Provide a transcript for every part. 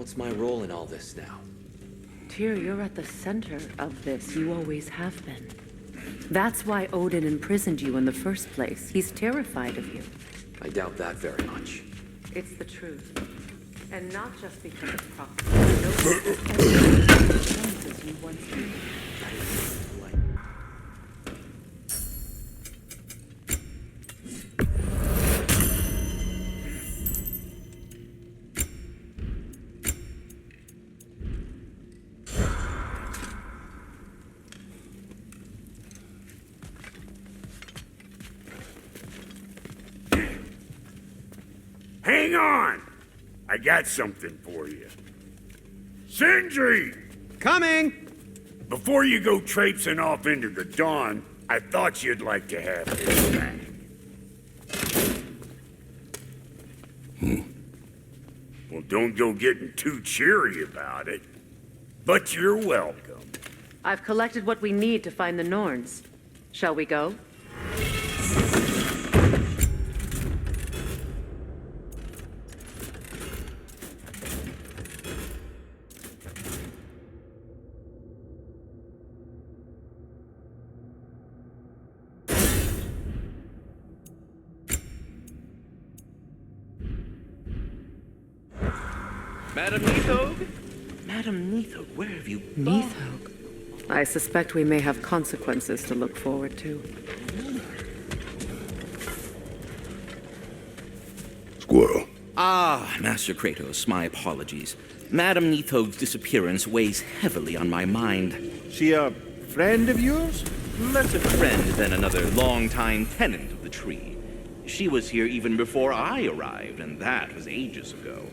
What's my role in all this now? Tyr, you're at the center of this. You always have been. That's why Odin imprisoned you in the first place. He's terrified of you. I doubt that very much. It's the truth. And not just because it's prophecy. As you once did. Hang on! I got something for you. Sindri! Coming! Before you go traipsing off into the dawn, I thought you'd like to have this back. Well, don't go getting too cheery about it. But you're welcome. I've collected what we need to find the Norns. Shall we go? Madam Neathog? Madam Neathog, where have you gone? Neathog? I suspect we may have consequences to look forward to. Squirrel. Ah, Master Kratos, my apologies. Madam Neathog's disappearance weighs heavily on my mind. She a friend of yours? Less a friend than another long-time tenant of the tree. She was here even before I arrived, and that was ages ago.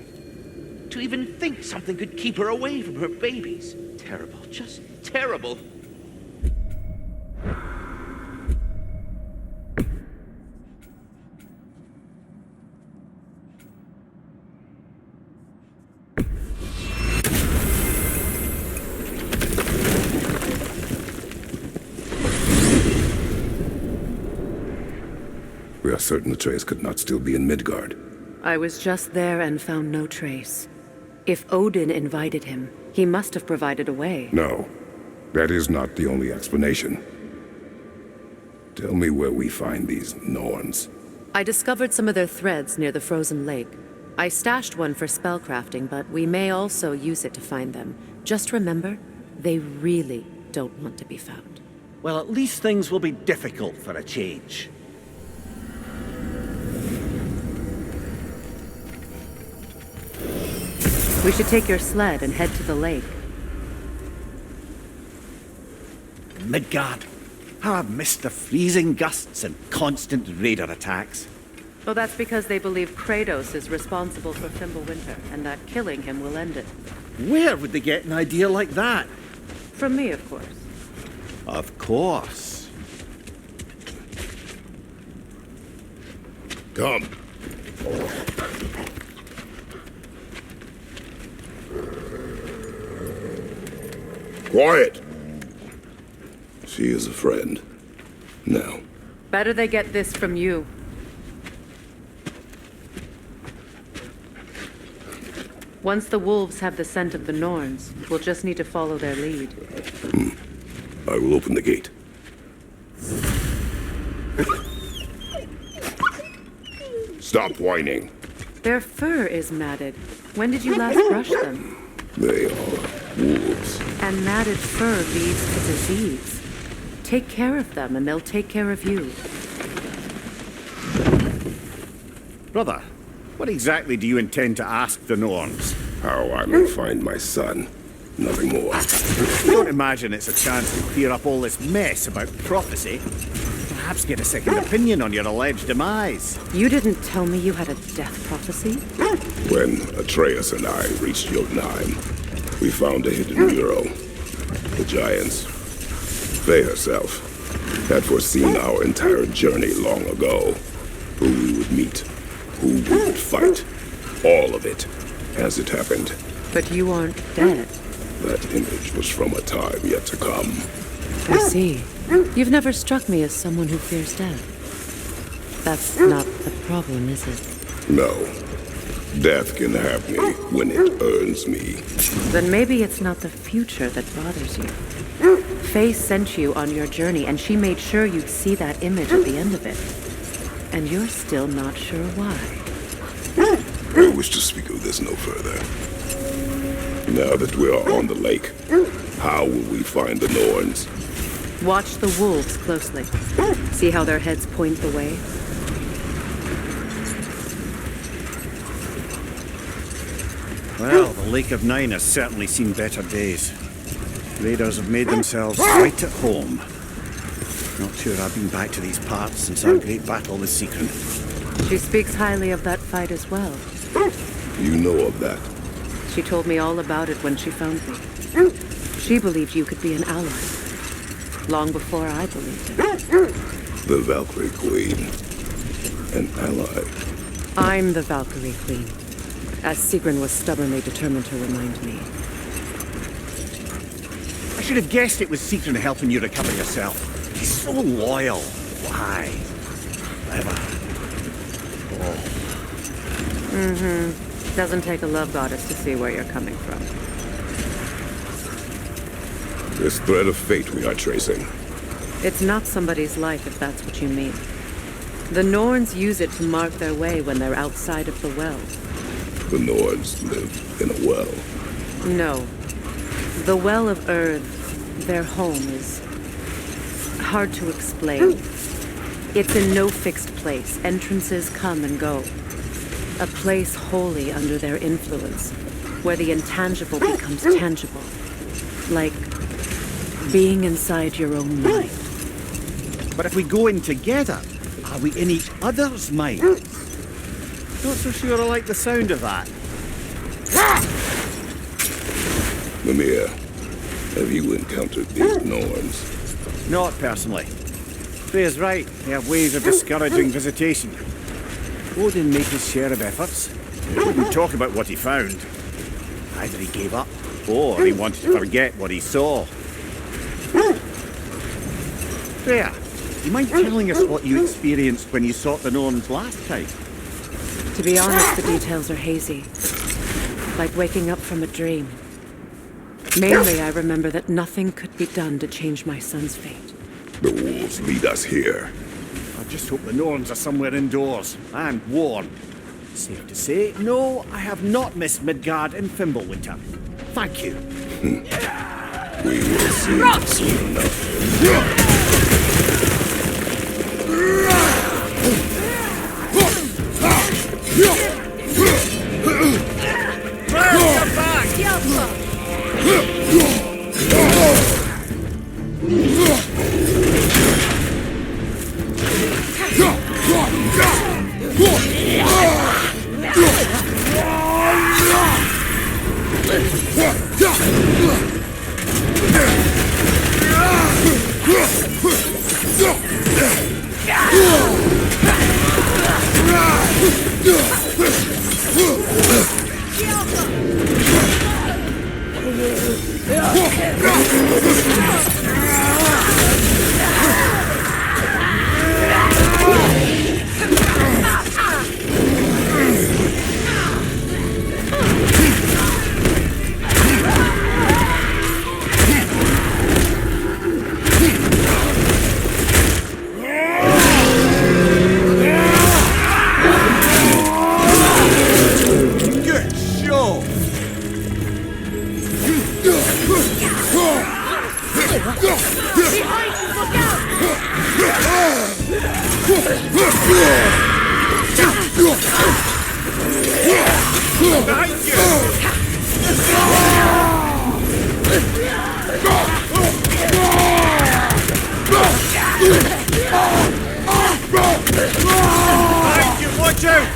To even think something could keep her away from her babies. Terrible, just terrible. We are certain Atreus could not still be in Midgard. I was just there and found no trace. If Odin invited him, he must have provided a way. No, that is not the only explanation. Tell me where we find these Norns. I discovered some of their threads near the frozen lake. I stashed one for spellcrafting, but we may also use it to find them. Just remember, they really don't want to be found. Well, at least things will be difficult for a change. We should take your sled and head to the lake. Midgard. How I've missed the freezing gusts and constant raider attacks. Well, that's because they believe Kratos is responsible for Fimbulwinter, and that killing him will end it. Where would they get an idea like that? From me, of course. Of course. Come. Quiet! She is a friend. Now. Better they get this from you. Once the wolves have the scent of the Norns, we'll just need to follow their lead. I will open the gate. Stop whining. Their fur is matted. When did you last brush them? They are wolves. And matted fur leads to disease. Take care of them, and they'll take care of you. Brother, what exactly do you intend to ask the Norns? How I may find my son. Nothing more. Don't imagine it's a chance to clear up all this mess about prophecy. Perhaps get a second opinion on your alleged demise. You didn't tell me you had a death prophecy? When Atreus and I reached Jotunheim, we found a hidden URO. The giants, Freya herself, had foreseen our entire journey long ago. Who we would meet, who we would fight, all of it, as it happened. But you aren't dead. That image was from a time yet to come. I see. You've never struck me as someone who fears death. That's not the problem, is it? No. Death can have me when it earns me. Then maybe it's not the future that bothers you. Faye sent you on your journey, and she made sure you'd see that image at the end of it. And you're still not sure why. I wish to speak of this no further. Now that we are on the lake, how will we find the Norns? Watch the wolves closely. See how their heads point the way? Well, the Lake of Nine has certainly seen better days. Raiders have made themselves right at home. Not sure I've been back to these parts since our great battle with Secret. She speaks highly of that fight as well. You know of that. She told me all about it when she found me. She believed you could be an ally. Long before I believed it. The Valkyrie Queen. An ally. I'm the Valkyrie Queen, as Sigrun was stubbornly determined to remind me. I should have guessed it was Secret helping you recover yourself. He's so loyal. Why? Clever. Doesn't take a love goddess to see where you're coming from. This thread of fate we are tracing. It's not somebody's life, if that's what you mean. The Norns use it to mark their way when they're outside of the well. The Norns live in a well. No. The Well of Earth, their home, is hard to explain. It's in no fixed place. Entrances come and go. A place wholly under their influence, where the intangible becomes tangible. Like being inside your own mind. But if we go in together, are we in each other's minds? Not so sure I like the sound of that. Mimir, have you encountered these Norns? Not personally. Freya's right. They have ways of discouraging visitation. Odin made his share of efforts. He wouldn't talk about what he found. Either he gave up, or he wanted to forget what he saw. Freya, do you mind telling us what you experienced when you sought the Norns last time? To be honest, the details are hazy. Like waking up from a dream. Mainly, I remember that nothing could be done to change my son's fate. The wolves lead us here. I just hope the Norns are somewhere indoors, and warm. Safe to say, no, I have not missed Midgard and Fimbulwinter. Thank you. We will see soon enough. Watch out!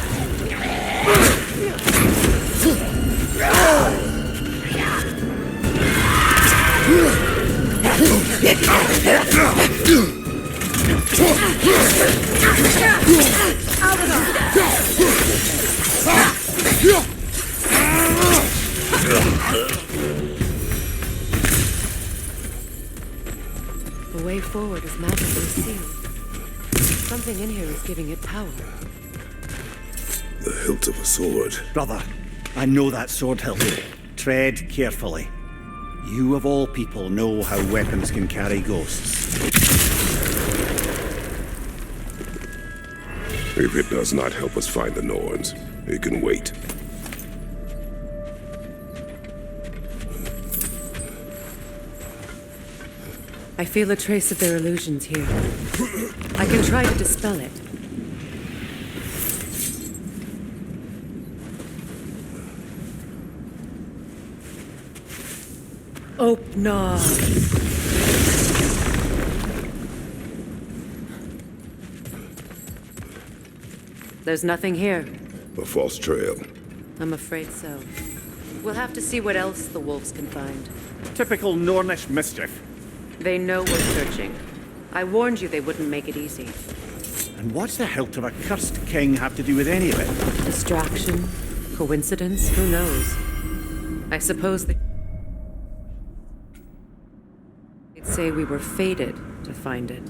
The way forward is magically sealed. Something in here is giving it power. The hilt of a sword. Brother, I know that sword hilt. Tread carefully. You of all people know how weapons can carry ghosts. If it does not help us find the Norns, it can wait. I feel a trace of their illusions here. I can try to dispel it. Open. There's nothing here. A false trail. I'm afraid so. We'll have to see what else the wolves can find. Typical Nornish mischief. They know we're searching. I warned you they wouldn't make it easy. And what's the hilt of a cursed king have to do with any of it? Distraction? Coincidence? Who knows? I suppose they'd say we were fated to find it.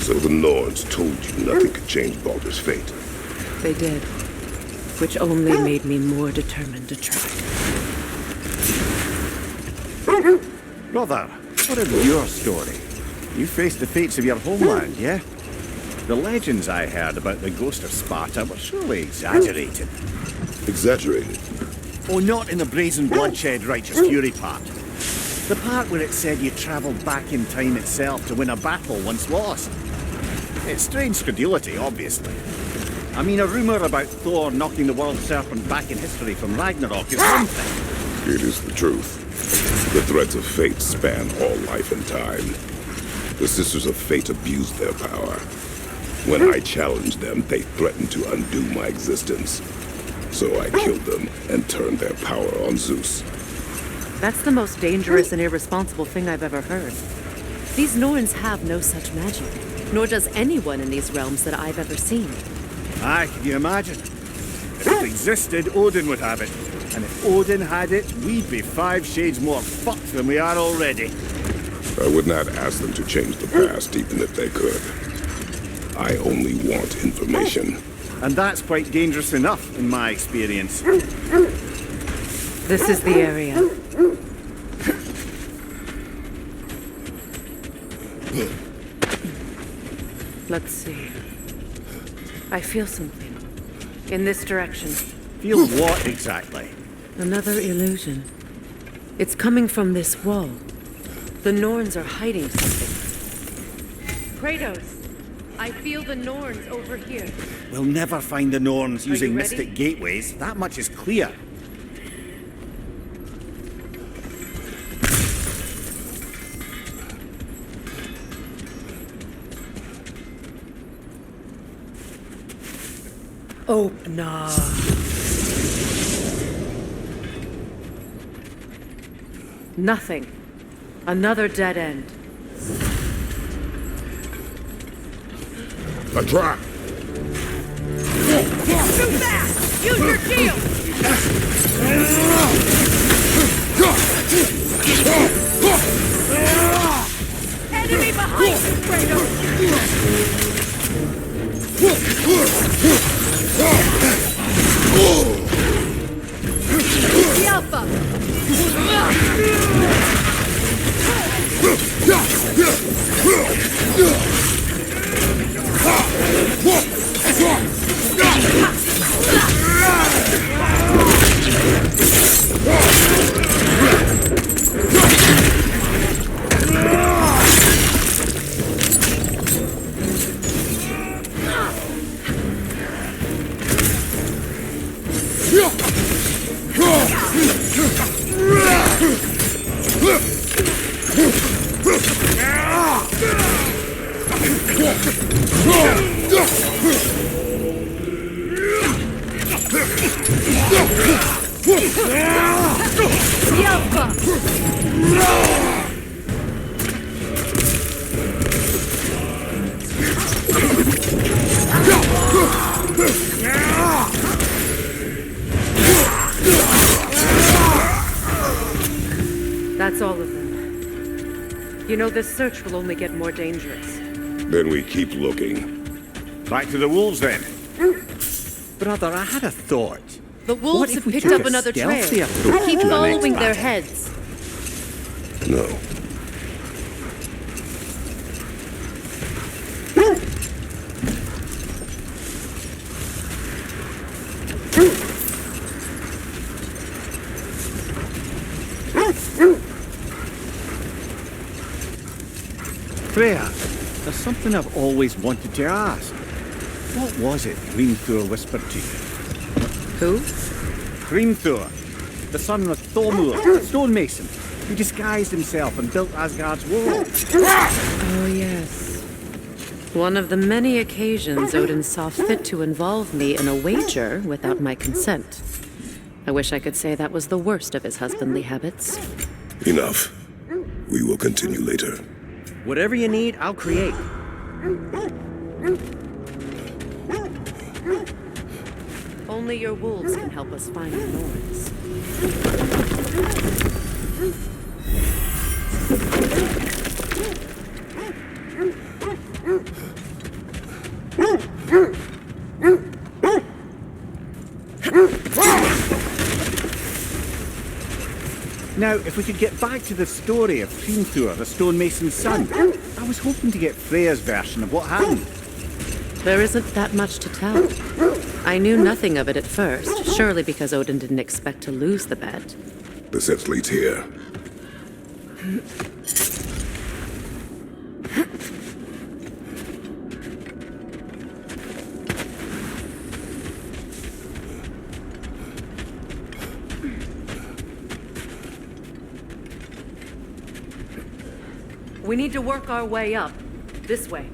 So the Norns told you nothing could change Baldur's fate. They did. Which only made me more determined to try. Brother, what of your story? You faced the fates of your homeland, yeah? The legends I heard about the ghost of Sparta were surely exaggerated. Exaggerated. Oh, not in the brazen bloodshed righteous fury part. The part where it said you travelled back in time itself to win a battle once lost. It's strange credulity, obviously. I mean, a rumour about Thor knocking the world serpent back in history from Ragnarok is one thing. It is the truth. The threads of fate span all life and time. The Sisters of Fate abused their power. When I challenged them, they threatened to undo my existence. So I killed them and turned their power on Zeus. That's the most dangerous and irresponsible thing I've ever heard. These Norns have no such magic, nor does anyone in these realms that I've ever seen. Aye, can you imagine? If it existed, Odin would have it. And if Odin had it, we'd be 5 shades more fucked than we are already. I would not ask them to change the past, even if they could. I only want information. And that's quite dangerous enough, in my experience. This is the area. Let's see. I feel something. In this direction. Feel what exactly? Another illusion. It's coming from this wall. The Norns are hiding something. Kratos! I feel the Norns over here. We'll never find the Norns using you ready? mystic gateways. That much is clear. Open. Nothing. Another dead end. A trap! Too fast! Use your shield! Enemy behind you, Kratos! The Alpha! That's all of them. You know, this search will only get more dangerous. Then we keep looking. Back to the wolves, then. Brother, I had a thought. The What wolves if have we picked took up a another trail. stealthy approach Keep to the next following their battle? heads. No. Freya, there's something I've always wanted to ask. What was it Thor whispered to you? Who? Thor, the son of Thormur, the stonemason, who disguised himself and built Asgard's wall. Oh, yes. One of the many occasions Odin saw fit to involve me in a wager without my consent. I wish I could say that was the worst of his husbandly habits. Enough. We will continue later. Whatever you need, I'll create. Only your wolves can help us find the noise. Now, if we could get back to the story of Thor, the stonemason's son, I was hoping to get Freya's version of what happened. There isn't that much to tell. I knew nothing of it at first, surely because Odin didn't expect to lose the bet. The set leads here. We need to work our way up. This way.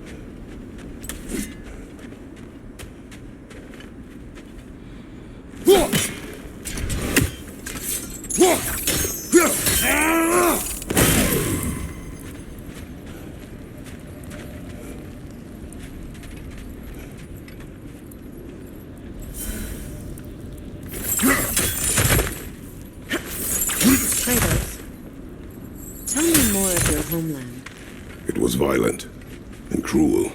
Kratos, tell me more of your homeland. It was violent and cruel.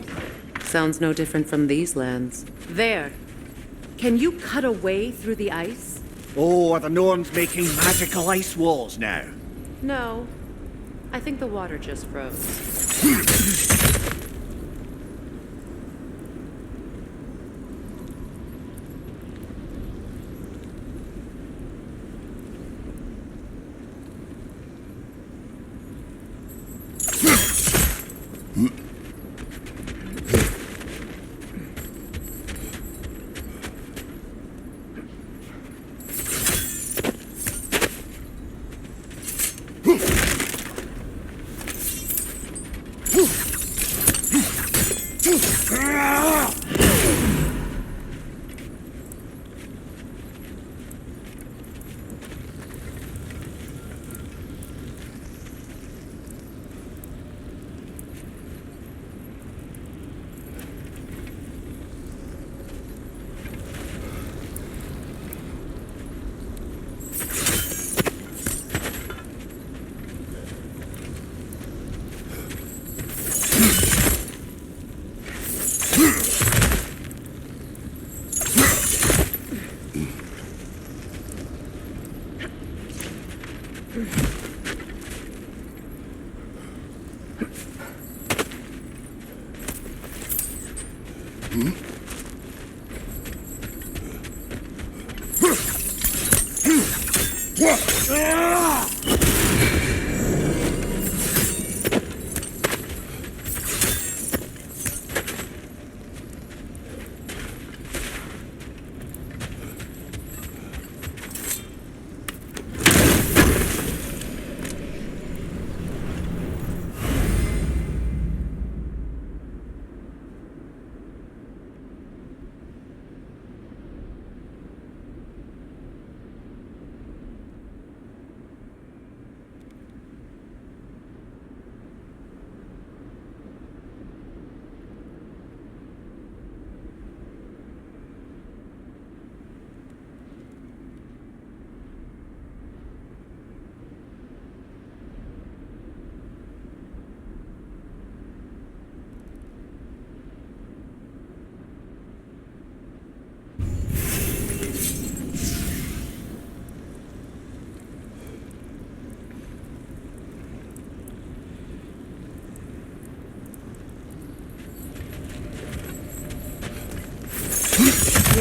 Sounds no different from these lands. There. Can you cut a way through the ice? Oh, are the Norns making magical ice walls now? No. I think the water just froze.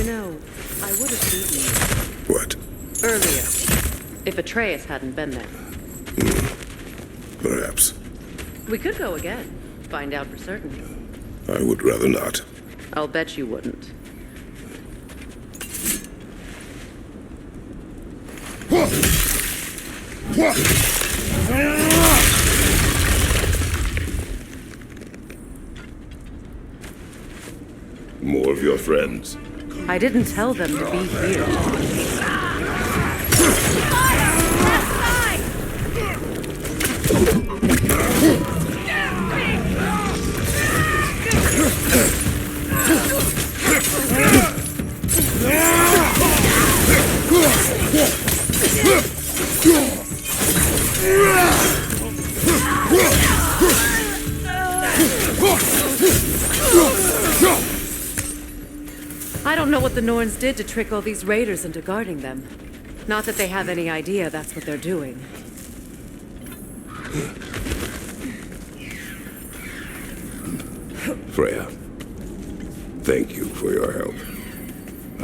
know, I would have beaten you What? earlier, if Atreus hadn't been there. Perhaps. We could go again, find out for certain. I would rather not. I'll bet you wouldn't. More of your friends. I didn't tell them to be here. I don't know what the Norns did to trick all these raiders into guarding them. Not that they have any idea that's what they're doing. Freya, thank you for your help.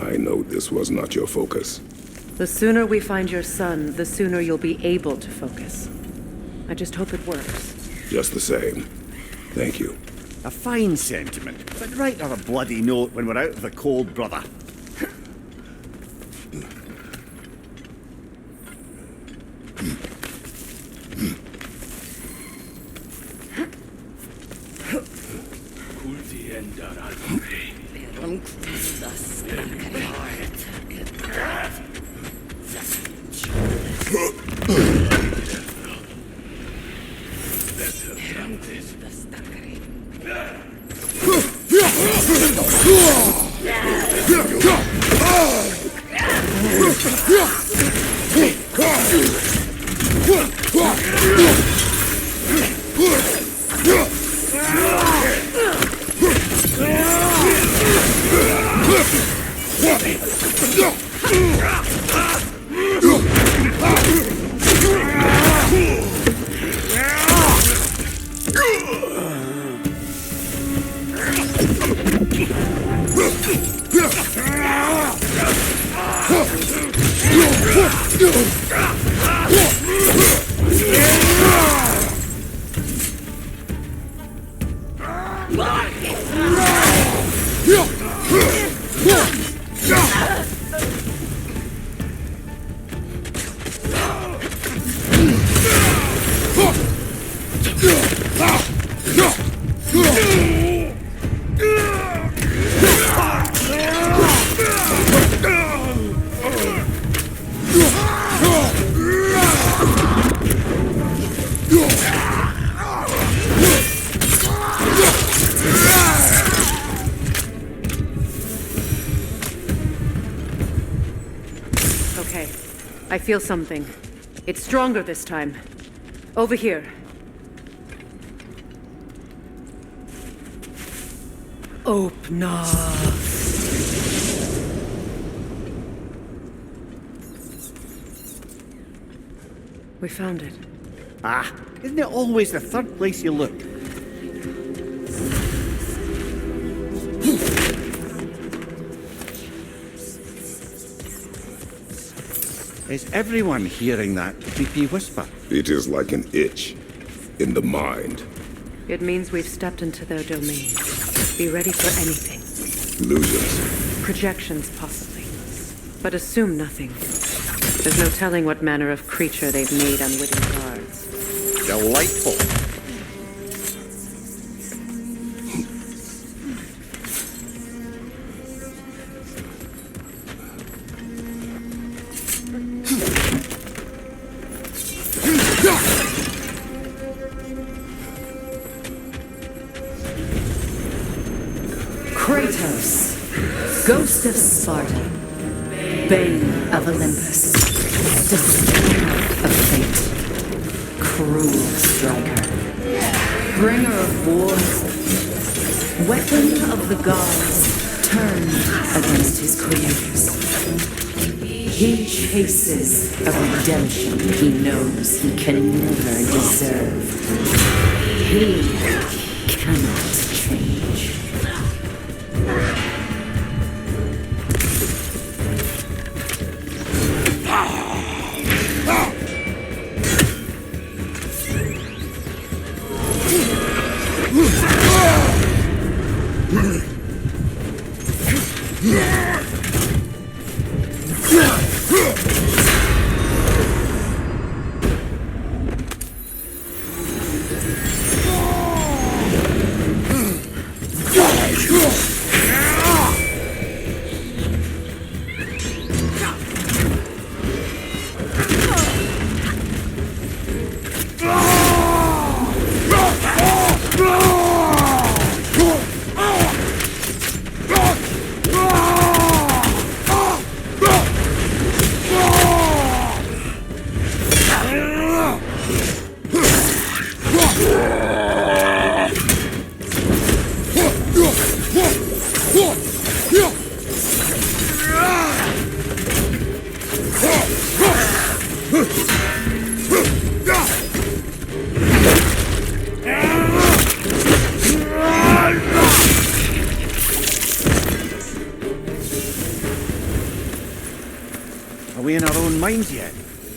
I know this was not your focus. The sooner we find your son, the sooner you'll be able to focus. I just hope it works. Just the same. Thank you. A fine sentiment, but write her a bloody note when we're out of the cold, brother. I feel something. It's stronger this time. Over here. Open. We found it. Ah, isn't it always the third place you look? Is everyone hearing that creepy whisper? It is like an itch in the mind. It means we've stepped into their domain. Be ready for anything. Illusions. Projections, possibly. But assume nothing. There's no telling what manner of creature they've made unwitting guards. Delightful. Kratos, ghost of Spartan, bane of Olympus, destroyer of fate, cruel striker, bringer of wars, weapon of the gods, turned against his creators. He chases a redemption he knows he can never deserve. He cannot change. Are we in our own minds yet?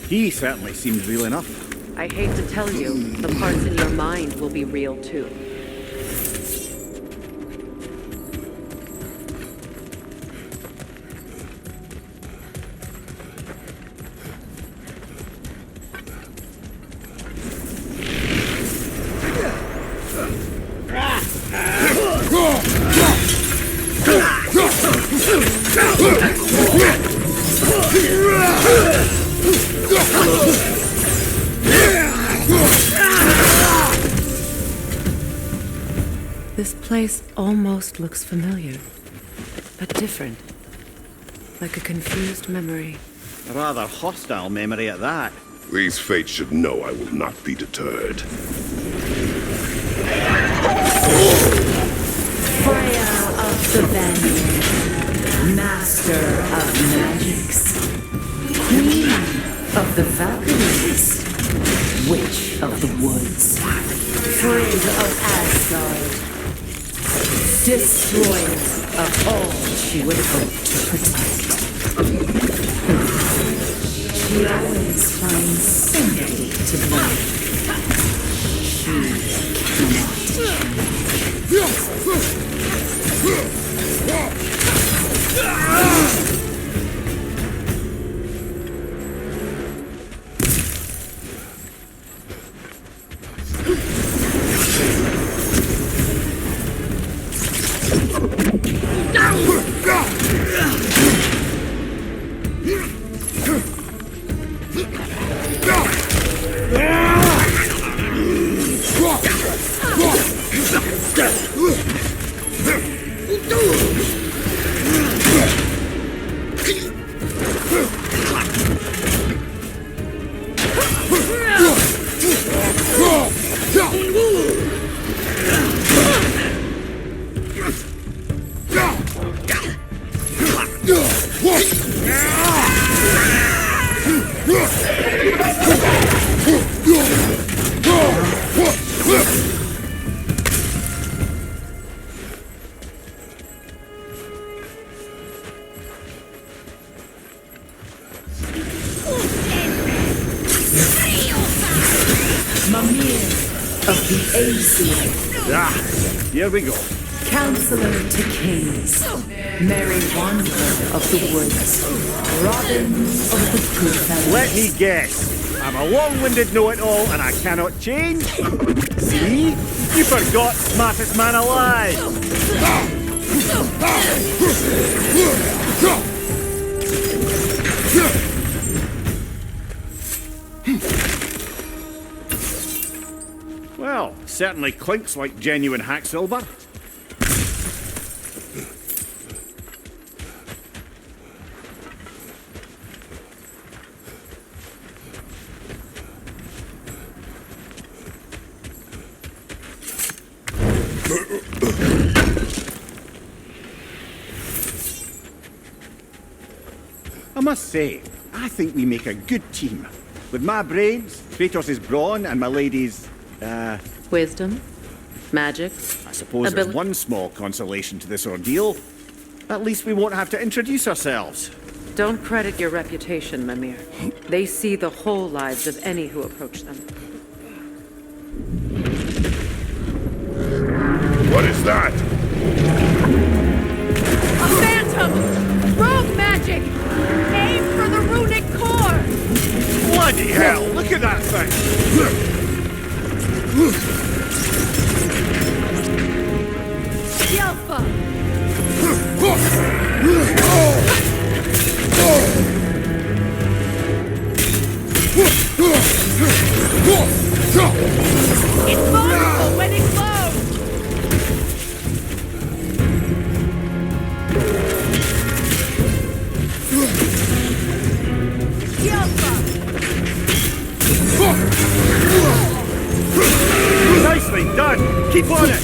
He certainly seems real enough. I hate to tell you, the parts in your mind will be real too. This place almost looks familiar, but different. Like a confused memory. A rather hostile memory at that. These fates should know I will not be deterred. Freya of the Vanguard, master of magics, queen of the Valkyries, witch of the woods, Frigg of Asgard, destroyer of all she would hope to protect. She always finds somebody to blame. She cannot. Mimir of the Aesir. Ah, here we go. Counselor to kings, merry wanderer of the woods, Robin of the Goodfellas. Let me guess. I'm a long-winded know-it-all and I cannot change. See? You forgot smartest man alive. Well, certainly clinks like genuine hack silver. I must say, I think we make a good team. With my brains, Kratos' brawn, and my lady's, Wisdom? Magic? I suppose there's one small consolation to this ordeal. At least we won't have to introduce ourselves. Don't credit your reputation, Mimir. They see the whole lives of any who approach them. What is that? A phantom! Rogue magic! Aim for the runic core! Bloody hell! Look at that thing! Alpha! It's vulnerable when it glows! Nicely done! Keep on it!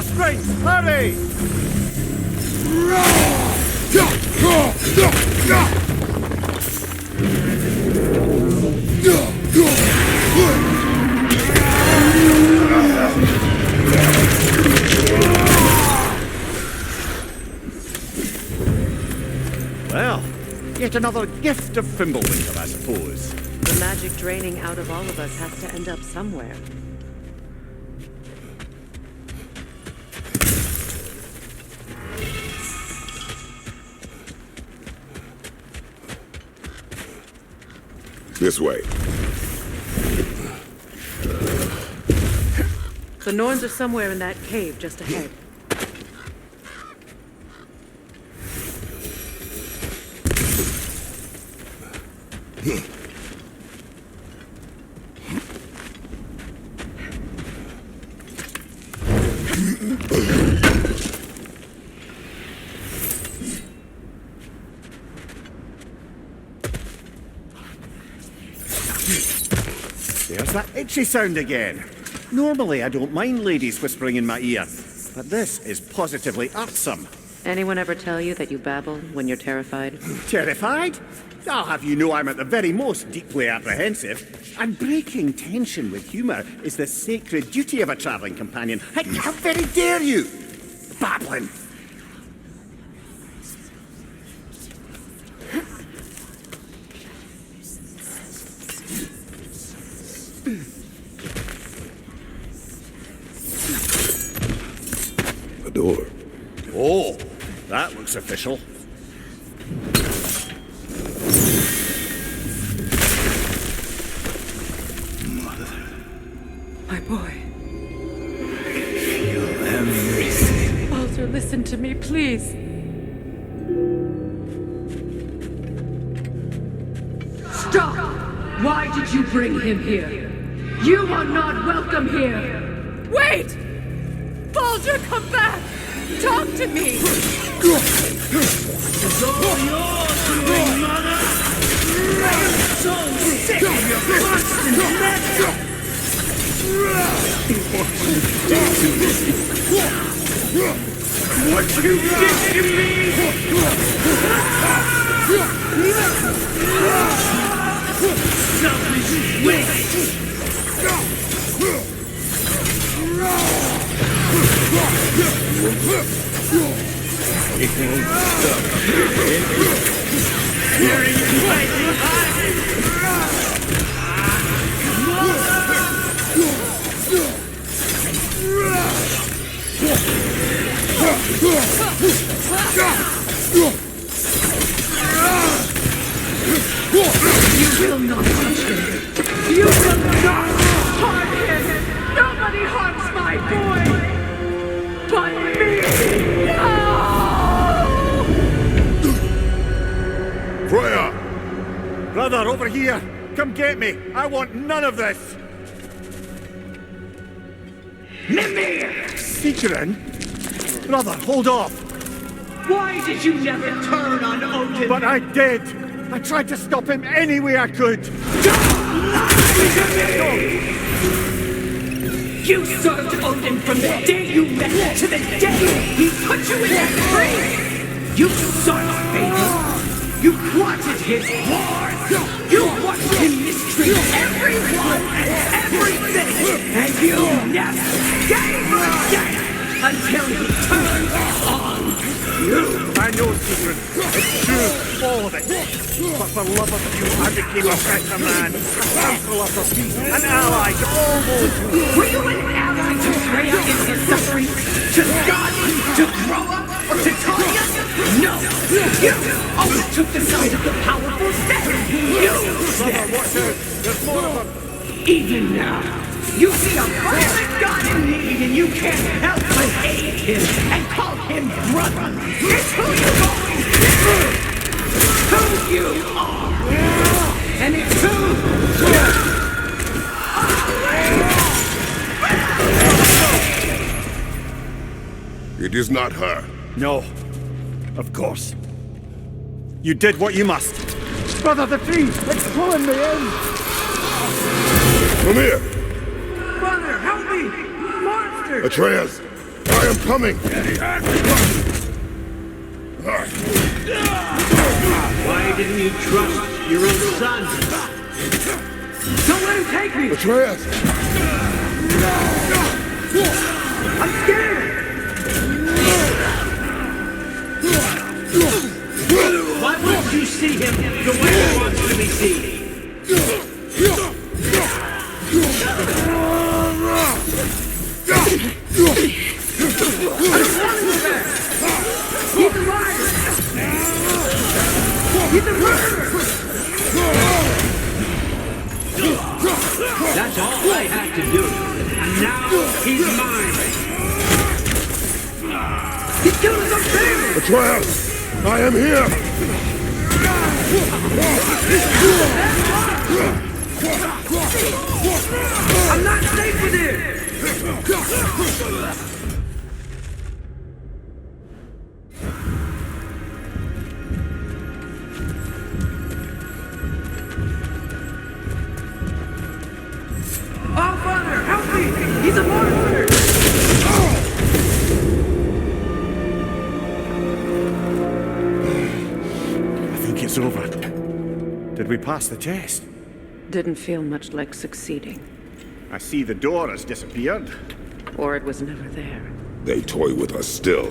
The strings! Hurry! Well, yet another gift of Fimbulwinter, I suppose. The magic draining out of all of us has to end up somewhere. This way. The Norns are somewhere in that cave just ahead. There's that itchy sound again. Normally I don't mind ladies whispering in my ear, but this is positively irksome. Anyone ever tell you that you babble when you're terrified? Terrified? I'll have you know I'm at the very most deeply apprehensive. And breaking tension with humour is the sacred duty of a travelling companion. How very dare you! Babbling! A door. Oh, that looks official. My boy. Feel everything. Baldur, listen to me, please. Stop! Why did you bring him here? You are not welcome here! Wait! Baldur, come back! Talk to me! It's all yours, big mother! I am so sick of your constant meddling! What you did to me! Selfish waste! It won't stop. Hearing you fighting hard! You will not touch him! You will not harm him! Nobody harms my boy! But me! No! Freya! Brother, over here! Come get me! I want none of this! Mimir! Seekerin? Brother, hold off! Why did you never turn on Odin? But I did! I tried to stop him any way I could! Don't lie to me! You served Odin from the day you met to the day he put you in that tree! You sought favor! You wanted his wars! You watched him mistreat everyone and everything! And you never gave a damn until he turned on you! I know, Seekerin. It's true, all of it. But for love of you, I became a better man, a counselor for peace, an ally to all those who... Were you an ally to Freya in his suffering? To God? To grow up? Or to Tanya? No! You always took the side of the powerful then! You! Brother, watch out! There's more of them! Even now, you see a violent god in need and you can't help but hate him and call him brother! It's who you've always been! Who you are! And it's who you It is not her. No. Of course. You did what you must. Brother, the tree! It's pulling me in! Mimir! Brother, help me! Monster! Atreus! I am coming! Why didn't you trust your own son? Don't let him take me! Atreus! I'm scared! Why won't you see him the way he wants to be seen? He's a liar! He's a murderer! That's all I had to do. And now he's mine. He killed his own family! Atreus! I am here! I'm not safe with him! Oh, Father, help me! He's a monster! I think it's over. Did we pass the test? Didn't feel much like succeeding. I see the door has disappeared. Or it was never there. They toy with us still.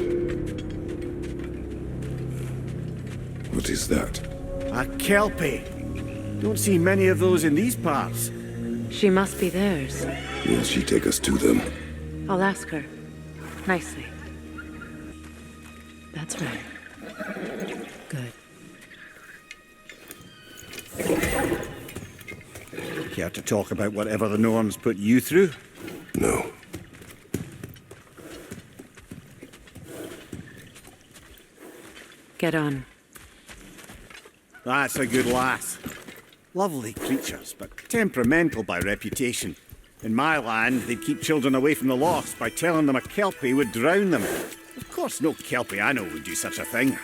What is that? A kelpie. Don't see many of those in these parts. She must be theirs. Will she take us to them? I'll ask her. Nicely. That's right. Good. Care to talk about whatever the Norns put you through? No. Get on. That's a good lass. Lovely creatures, but temperamental by reputation. In my land, they'd keep children away from the lost by telling them a kelpie would drown them. Of course, no kelpie I know would do such a thing.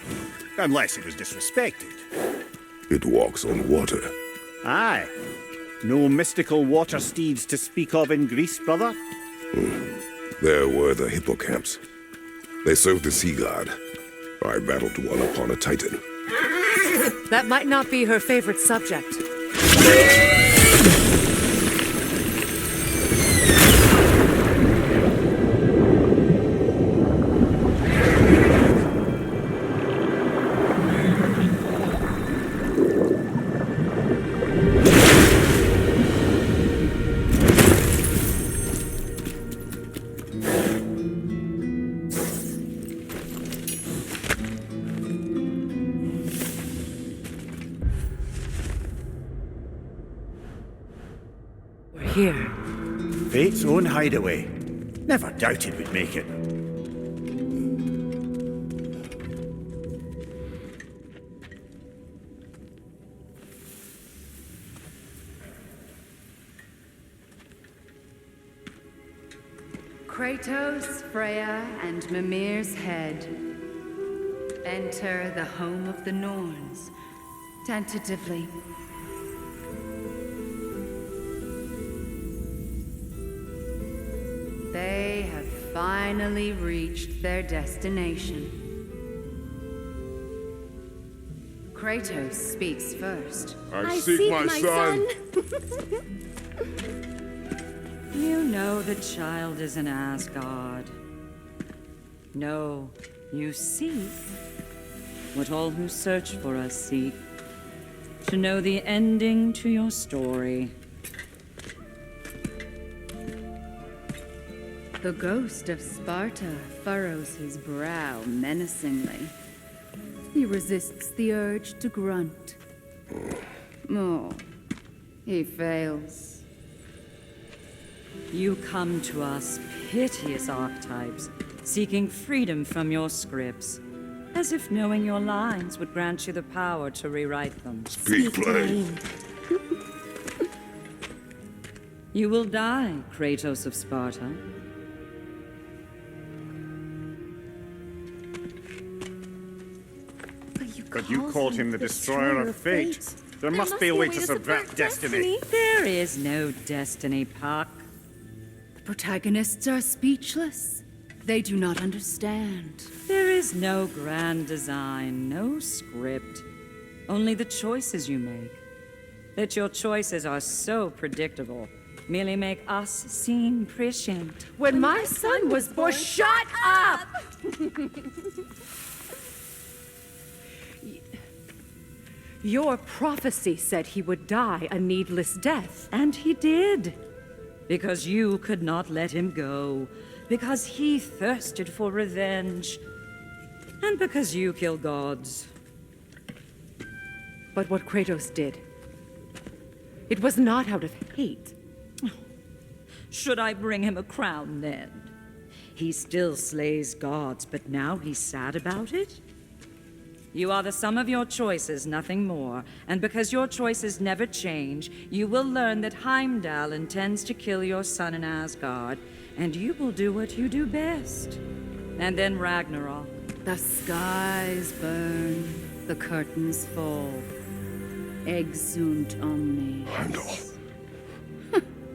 Unless it was disrespected. It walks on water. Aye. No mystical water steeds to speak of in Greece, brother? There were the hippocamps. They served the sea god. I battled one upon a titan. That might not be her favorite subject. Here. Fate's own hideaway. Never doubted we'd make it. Kratos, Freya, and Mimir's head. Enter the home of the Norns, tentatively. They have finally reached their destination. Kratos speaks first. I seek my son! You know the child is in Asgard. No, you seek what all who search for us seek. To know the ending to your story. The ghost of Sparta furrows his brow menacingly. He resists the urge to grunt. Oh, he fails. You come to us, piteous archetypes, seeking freedom from your scripts, as if knowing your lines would grant you the power to rewrite them. Speak plain. You will die, Kratos of Sparta. But you called him the destroyer of fate. There must be a way to subvert destiny. There is no destiny, Puck. The protagonists are speechless. They do not understand. There is no grand design, no script. Only the choices you make. That your choices are so predictable merely make us seem prescient. When my son was born, shut up! Your prophecy said he would die a needless death. And he did. Because you could not let him go. Because he thirsted for revenge. And because you kill gods. But what Kratos did, it was not out of hate. Should I bring him a crown then? He still slays gods, but now he's sad about it? You are the sum of your choices, nothing more. And because your choices never change, you will learn that Heimdall intends to kill your son in Asgard, and you will do what you do best. And then Ragnarok. The skies burn, the curtains fall. Exunt omnes. Heimdall.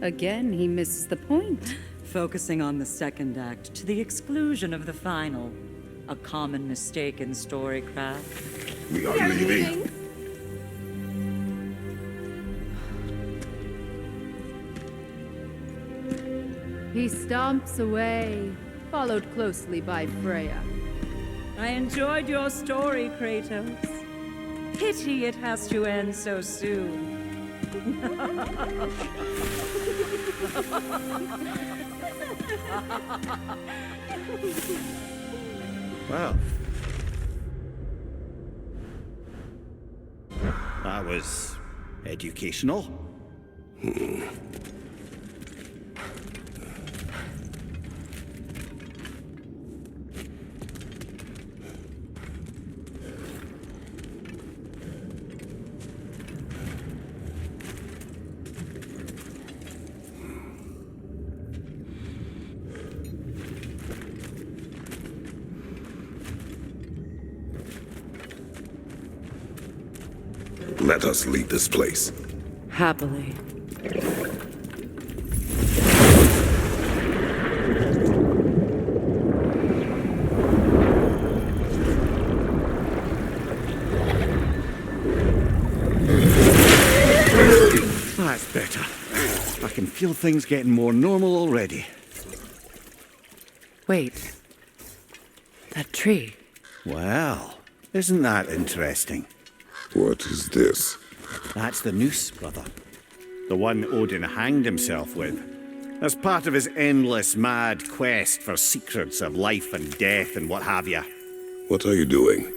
Again, he misses the point. Focusing on the second act to the exclusion of the final. A common mistake in storycraft. We are leaving. He stomps away, followed closely by Freya. I enjoyed your story, Kratos. Pity it has to end so soon. Well, that was educational. Let us leave this place. Happily. That's better. I can feel things getting more normal already. Wait. That tree. Well, isn't that interesting? What is this? That's the noose, brother. The one Odin hanged himself with. As part of his endless, mad quest for secrets of life and death and what have you. What are you doing?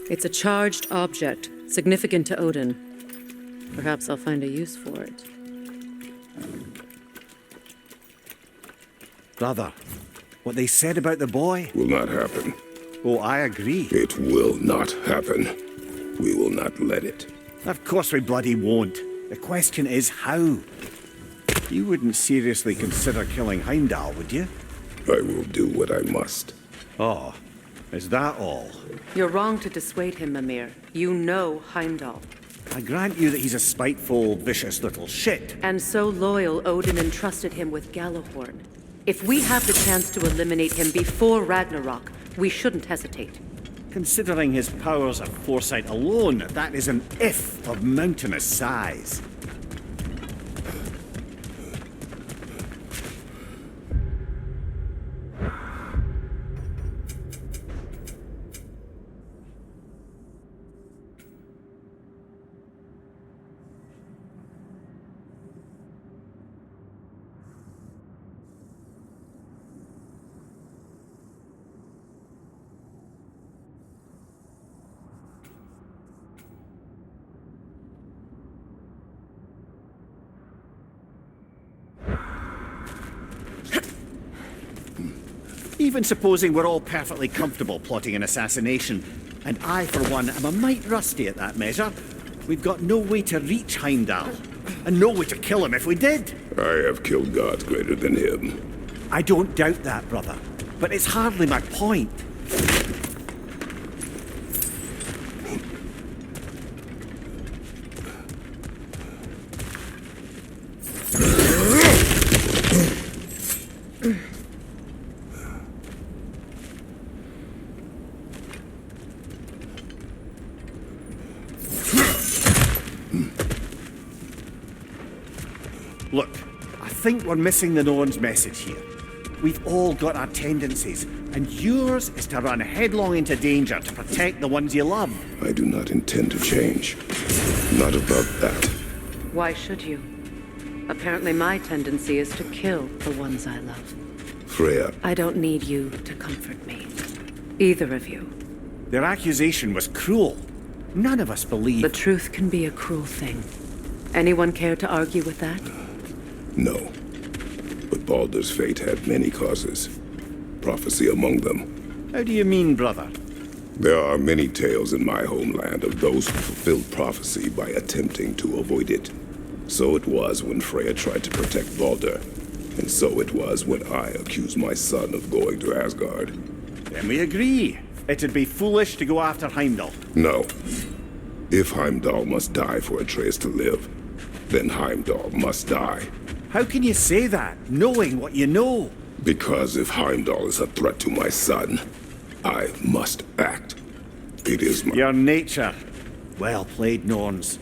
It's a charged object, significant to Odin. Perhaps I'll find a use for it. Brother, what they said about the boy? Will not happen. Oh, I agree. It will not happen. We will not let it. Of course we bloody won't. The question is how. You wouldn't seriously consider killing Heimdall, would you? I will do what I must. Oh, is that all? You're wrong to dissuade him, Mimir. You know Heimdall. I grant you that he's a spiteful, vicious little shit. And so loyal, Odin entrusted him with Gjallarhorn. If we have the chance to eliminate him before Ragnarok, we shouldn't hesitate. Considering his powers of foresight alone, that is an if of mountainous size. Even supposing we're all perfectly comfortable plotting an assassination, and I, for one, am a mite rusty at that measure, we've got no way to reach Heimdall, and no way to kill him if we did. I have killed gods greater than him. I don't doubt that, brother, but it's hardly my point. I think we're missing the Norn's message here. We've all got our tendencies, and yours is to run headlong into danger to protect the ones you love. I do not intend to change. Not about that. Why should you? Apparently my tendency is to kill the ones I love. Freya, I don't need you to comfort me. Either of you. Their accusation was cruel. None of us believe... The truth can be a cruel thing. Anyone care to argue with that? no. But Baldur's fate had many causes. Prophecy among them. How do you mean, brother? There are many tales in my homeland of those who fulfilled prophecy by attempting to avoid it. So it was when Freya tried to protect Baldur. And so it was when I accused my son of going to Asgard. Then we agree. It'd be foolish to go after Heimdall. No. If Heimdall must die for Atreus to live, then Heimdall must die. How can you say that, knowing what you know? Because if Heimdall is a threat to my son, I must act. It is my... Your nature. Well played, Norns.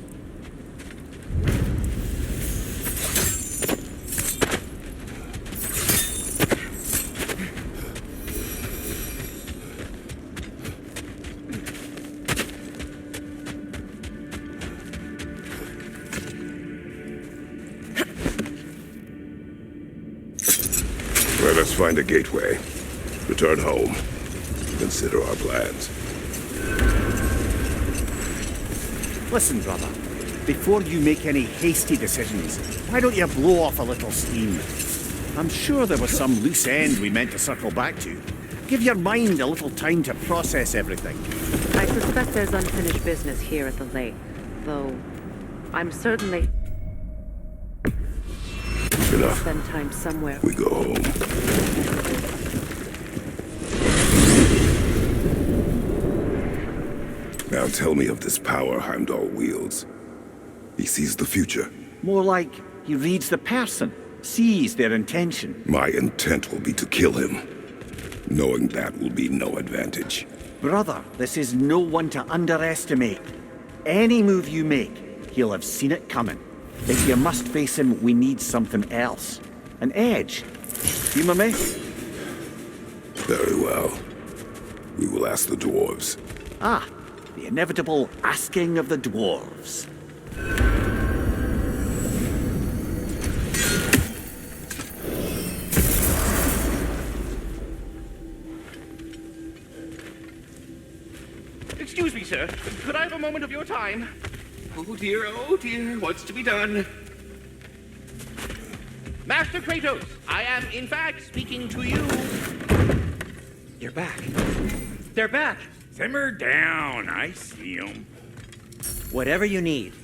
Let us find a gateway. Return home. Consider our plans. Listen, brother. Before you make any hasty decisions, why don't you blow off a little steam? I'm sure there was some loose end we meant to circle back to. Give your mind a little time to process everything. I suspect there's unfinished business here at the lake, though I'm certainly... Enough. spend time somewhere. We go home. Now tell me of this power Heimdall wields. He sees the future. More like he reads the person, sees their intention. My intent will be to kill him. Knowing that will be no advantage. Brother, this is no one to underestimate. Any move you make, he'll have seen it coming. If you must face him, we need something else. An edge. Humor me? Very well. We will ask the dwarves. Ah, the inevitable asking of the dwarves. Excuse me, sir. Could I have a moment of your time? Oh dear, what's to be done? Master Kratos, I am in fact speaking to you. You're back. They're back. Simmer down. I see them. Whatever you need.